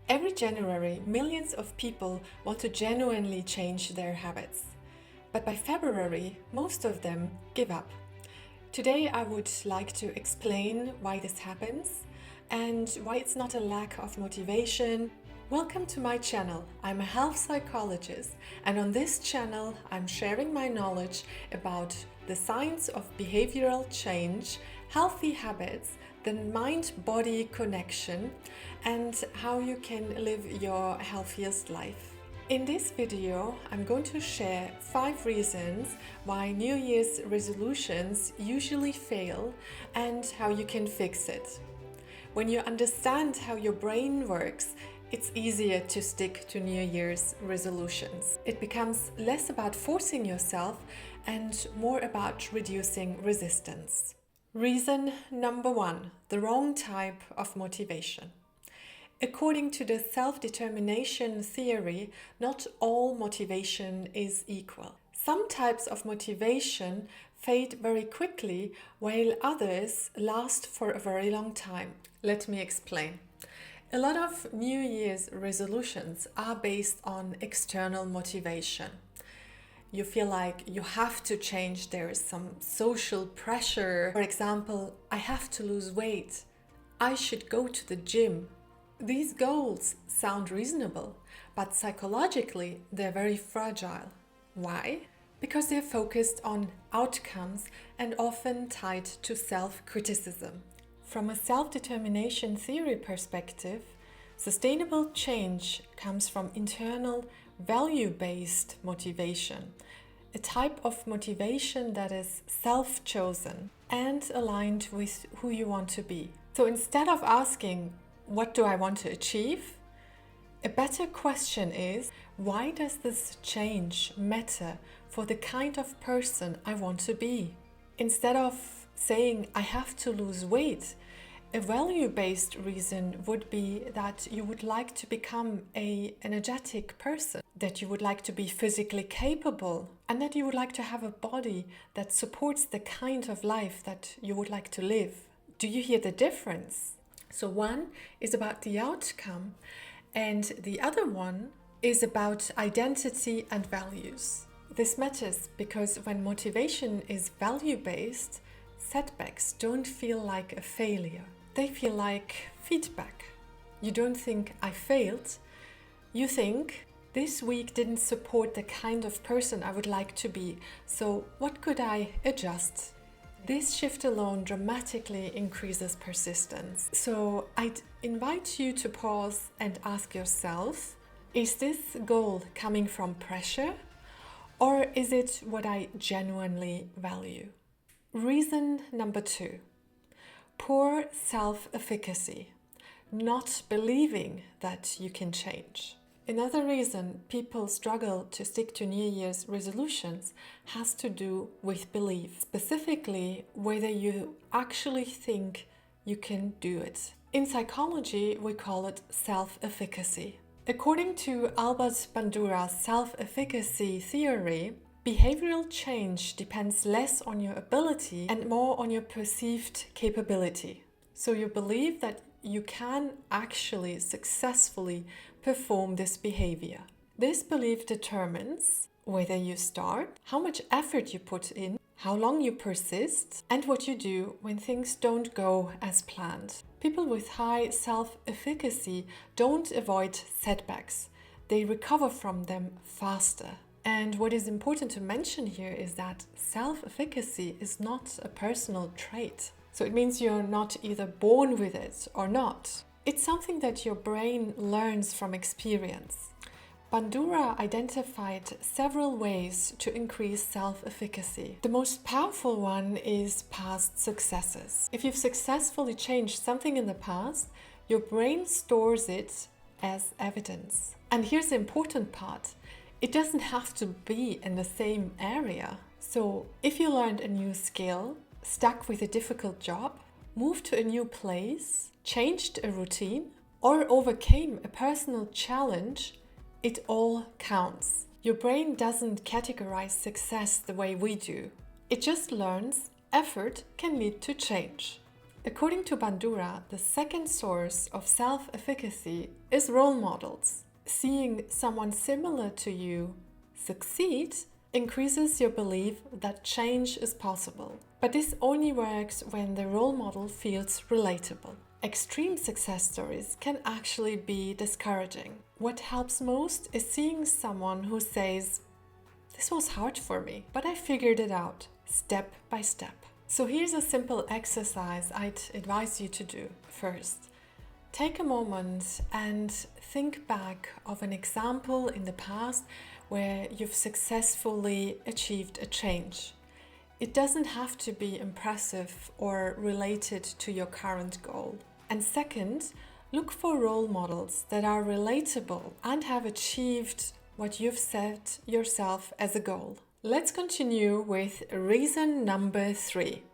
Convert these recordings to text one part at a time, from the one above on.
Every January, millions of people want to genuinely change their habits. But by February, most of them give up. Today, I would like to explain why this happens and why it's not a lack of motivation. Welcome to my channel. I'm a health psychologist, and on this channel, I'm sharing my knowledge about the science of behavioral change, healthy habits, the mind-body connection, and how you can live your healthiest life. In this video, I'm going to share 5 reasons why New Year's resolutions usually fail and how you can fix it. When you understand how your brain works, it's easier to stick to New Year's resolutions. It becomes less about forcing yourself and more about reducing resistance. Reason number 1, the wrong type of motivation. According to the self-determination theory, not all motivation is equal. Some types of motivation fade very quickly, while others last for a very long time. Let me explain. A lot of New Year's resolutions are based on external motivation. You feel like you have to change, there is some social pressure. For example, I have to lose weight. I should go to the gym. These goals sound reasonable, but psychologically they're very fragile. Why? Because they're focused on outcomes and often tied to self-criticism. From a self-determination theory perspective, sustainable change comes from internal value-based motivation, a type of motivation that is self-chosen and aligned with who you want to be. So instead of asking, what do I want to achieve? A better question is, why does this change matter for the kind of person I want to be? Instead of saying, I have to lose weight, a value-based reason would be that you would like to become an energetic person, that you would like to be physically capable, and that you would like to have a body that supports the kind of life that you would like to live. Do you hear the difference? So one is about the outcome, and the other one is about identity and values. This matters because when motivation is value-based, setbacks don't feel like a failure. They feel like feedback. You don't think I failed. You think this week didn't support the kind of person I would like to be. So what could I adjust? This shift alone dramatically increases persistence. So I'd invite you to pause and ask yourself, is this goal coming from pressure, or is it what I genuinely value? Reason number 2, poor self-efficacy, not believing that you can change. Another reason people struggle to stick to New Year's resolutions has to do with belief, specifically whether you actually think you can do it. In psychology, we call it self-efficacy. According to Albert Bandura's self-efficacy theory, behavioral change depends less on your ability and more on your perceived capability. So you believe that you can actually successfully perform this behavior. This belief determines whether you start, how much effort you put in, how long you persist, and what you do when things don't go as planned. People with high self-efficacy don't avoid setbacks. They recover from them faster. And what is important to mention here is that self-efficacy is not a personal trait. So it means you're not either born with it or not. It's something that your brain learns from experience. Bandura identified several ways to increase self-efficacy. The most powerful one is past successes. If you've successfully changed something in the past, your brain stores it as evidence. And here's the important part. It doesn't have to be in the same area. So if you learned a new skill, stuck with a difficult job, moved to a new place, changed a routine, or overcame a personal challenge, it all counts. Your brain doesn't categorize success the way we do. It just learns effort can lead to change. According to Bandura, the second source of self-efficacy is role models. Seeing someone similar to you succeed increases your belief that change is possible. But this only works when the role model feels relatable. Extreme success stories can actually be discouraging. What helps most is seeing someone who says, "This was hard for me, but I figured it out, step by step." So here's a simple exercise I'd advise you to do. First, take a moment and think back of an example in the past where you've successfully achieved a change. It doesn't have to be impressive or related to your current goal. And second, look for role models that are relatable and have achieved what you've set yourself as a goal. Let's continue with reason number 3.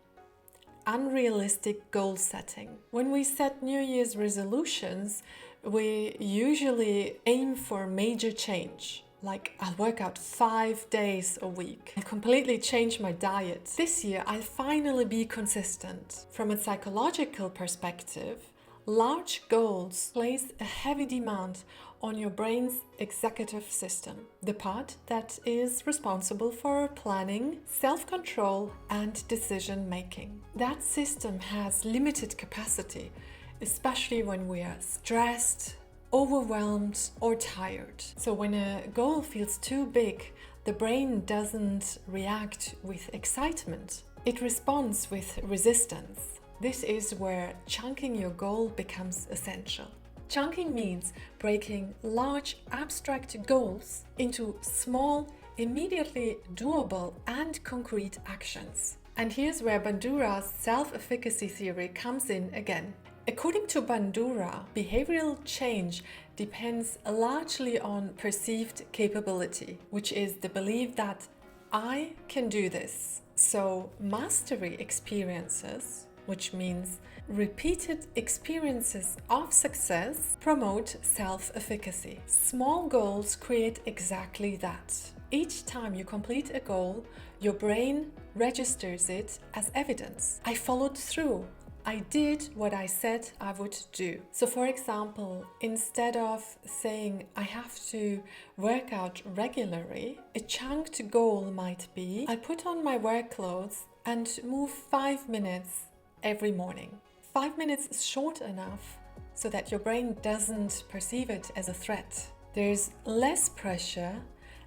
Unrealistic goal setting. When we set New Year's resolutions, we usually aim for major change. Like, I'll work out 5 days a week. I'll completely change my diet. This year, I'll finally be consistent. From a psychological perspective, large goals place a heavy demand on your brain's executive system, the part that is responsible for planning, self-control, and decision-making. That system has limited capacity, especially when we are stressed, overwhelmed, or tired. So when a goal feels too big, the brain doesn't react with excitement. It responds with resistance. This is where chunking your goal becomes essential. Chunking means breaking large abstract goals into small, immediately doable and concrete actions. And here's where Bandura's self-efficacy theory comes in again. According to Bandura, behavioral change depends largely on perceived capability, which is the belief that I can do this. So mastery experiences, which means repeated experiences of success, promote self-efficacy. Small goals create exactly that. Each time you complete a goal, your brain registers it as evidence. I followed through. I did what I said I would do. So for example, instead of saying I have to work out regularly, a chunked goal might be I put on my work clothes and move 5 minutes every morning. 5 minutes is short enough so that your brain doesn't perceive it as a threat. There's less pressure,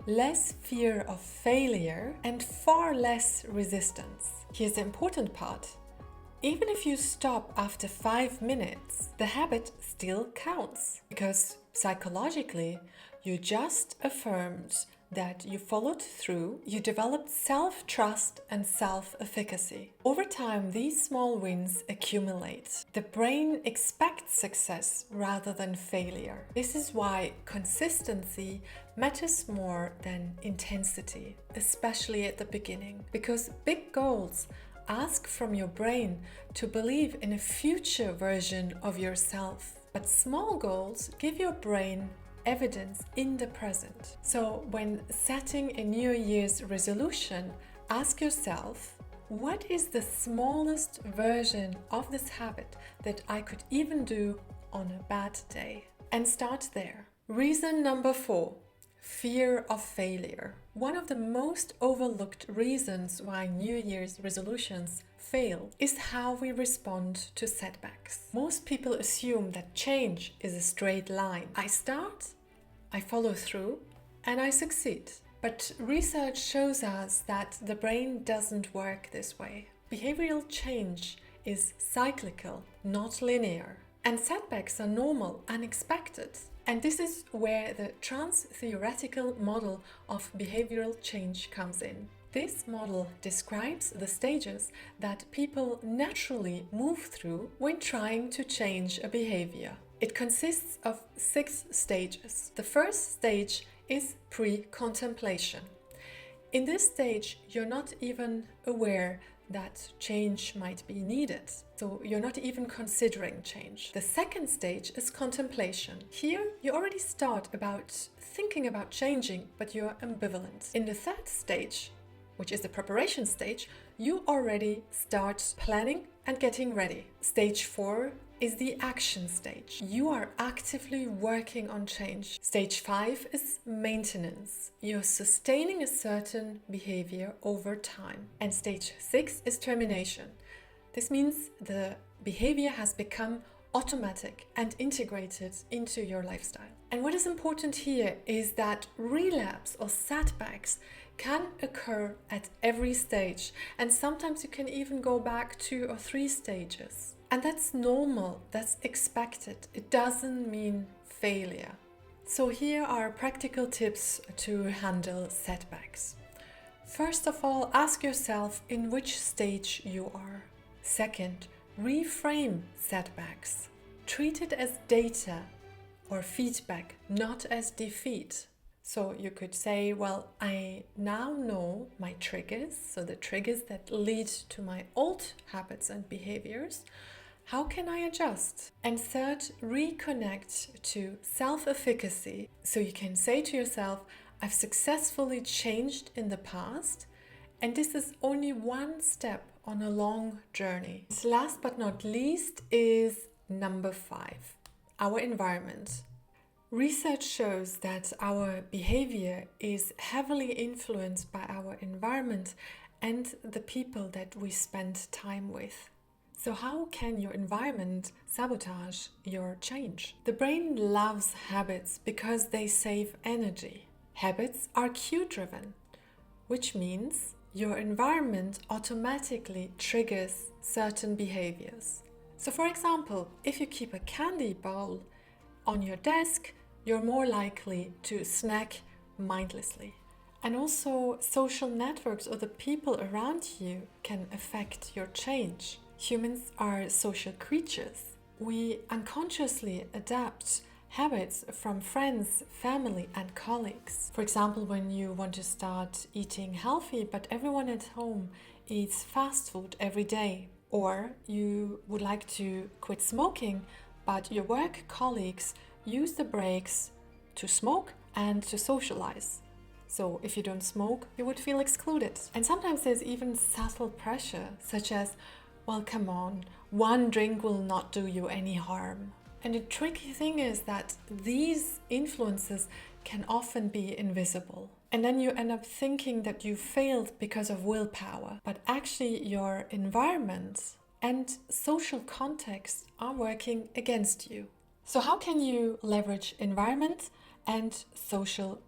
less fear of failure, and far less resistance. Here's the important part. Even if you stop after 5 minutes, the habit still counts because psychologically you just affirmed that you followed through, you developed self-trust and self-efficacy. Over time, these small wins accumulate. The brain expects success rather than failure. This is why consistency matters more than intensity, especially at the beginning, because big goals ask from your brain to believe in a future version of yourself. But small goals give your brain evidence in the present. So when setting a New Year's resolution, ask yourself, what is the smallest version of this habit that I could even do on a bad day? And start there. Reason number 4. Fear of failure. One of the most overlooked reasons why New Year's resolutions fail is how we respond to setbacks. Most people assume that change is a straight line. I start, I follow through, and I succeed. But research shows us that the brain doesn't work this way. Behavioral change is cyclical, not linear. And setbacks are normal, unexpected. And this is where the trans-theoretical model of behavioral change comes in. This model describes the stages that people naturally move through when trying to change a behavior. It consists of 6 stages. The first stage is pre-contemplation. In this stage, you're not even aware that change might be needed. So you're not even considering change. The second stage is contemplation. Here, you already start thinking about changing, but you're ambivalent. In the third stage, which is the preparation stage, you already start planning and getting ready. Stage 4 is the action stage. You are actively working on change. Stage 5 is maintenance. You're sustaining a certain behavior over time. And stage 6 is termination. This means the behavior has become automatic and integrated into your lifestyle. And what is important here is that relapse or setbacks can occur at every stage, and sometimes you can even go back 2 or 3 stages. And that's normal, that's expected. It doesn't mean failure. So here are practical tips to handle setbacks. First of all, ask yourself in which stage you are. Second, reframe setbacks. Treat it as data or feedback, not as defeat. So you could say, well, I now know my triggers, so the triggers that lead to my old habits and behaviors. How can I adjust? And third, reconnect to self-efficacy. So you can say to yourself, I've successfully changed in the past, and this is only one step on a long journey. Last but not least is number 5, our environment. Research shows that our behavior is heavily influenced by our environment and the people that we spend time with. So how can your environment sabotage your change? The brain loves habits because they save energy. Habits are cue-driven, which means your environment automatically triggers certain behaviors. So for example, if you keep a candy bowl on your desk, you're more likely to snack mindlessly. And also, social networks or the people around you can affect your change. Humans are social creatures. We unconsciously adapt habits from friends, family, and colleagues. For example, when you want to start eating healthy, but everyone at home eats fast food every day, or you would like to quit smoking, but your work colleagues use the breaks to smoke and to socialize. So if you don't smoke, you would feel excluded. And sometimes there's even subtle pressure, such as, well, come on, one drink will not do you any harm. And the tricky thing is that these influences can often be invisible. And then you end up thinking that you failed because of willpower. But actually your environment and social context are working against you. So how can you leverage environment and social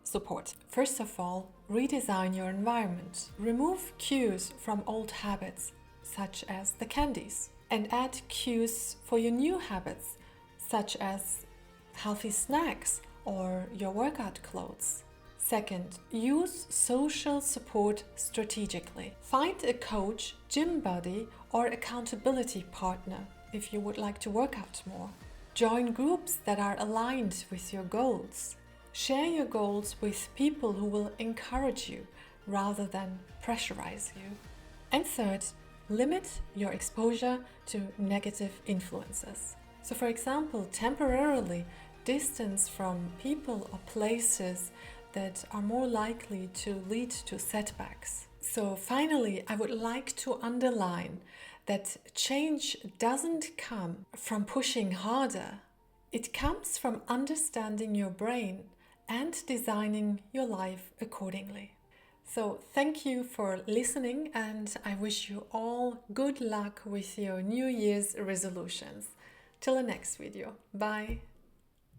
support? First of all, redesign your environment. Remove cues from old habits, such as the candies, and add cues for your new habits, such as healthy snacks or your workout clothes. Second, use social support strategically. Find a coach, gym buddy, or accountability partner if you would like to work out more. Join groups that are aligned with your goals. Share your goals with people who will encourage you rather than pressurize you. And third, limit your exposure to negative influences. So for example, temporarily distance from people or places that are more likely to lead to setbacks. So finally, I would like to underline that change doesn't come from pushing harder. It comes from understanding your brain and designing your life accordingly. So thank you for listening, and I wish you all good luck with your New Year's resolutions. Till the next video. Bye.